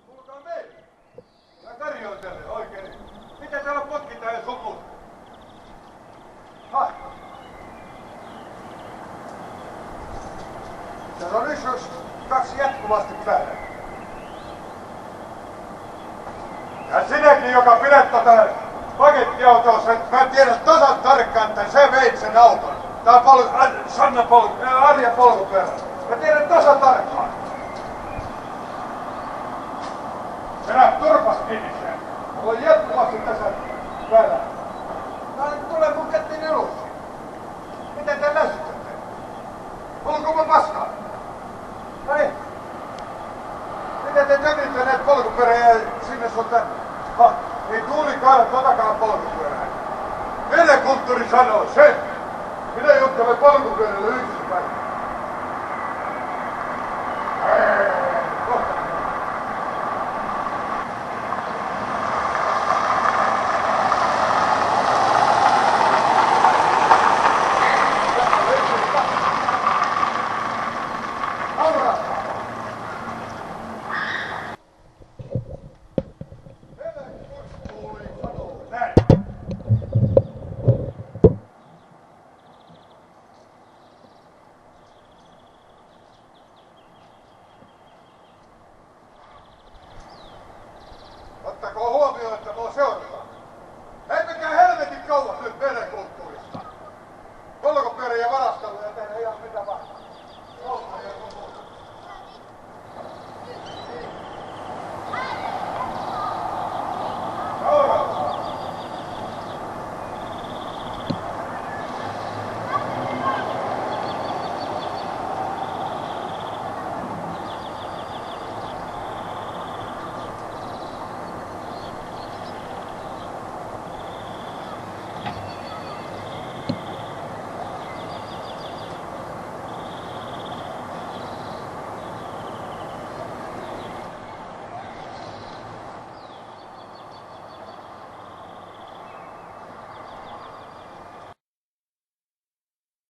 Kuulkaa meille. Mä tarjoitelen oikein. Mitä täällä potkitaan ja soput? Hai. Täällä on yksi kaksi jatkuvasti päällä. Ja sinäkin, joka pidät tota pakettiautoa, mä tiedän tasan tarkkaan, että sä veit sen auton. Tää on Arja polkupyörä. Mä tiedän tasan tarkkaan. Minä turpas kiinni sen. Mulla on jatkuvasti tässä päällä. Tulee mun kättiin ylös. Miten te läsytätte? Polku mä paskaan. No niin. Miten te tönitte näitä polkupyöriä sinne sun tänne? Ei tuulikaan totakaan polkupyörää. Meidän kulttuuri sanoo sen. Minä juttelen polkupyörällä yksin päin. Ottakaa huomioon, että mä oon seuraava.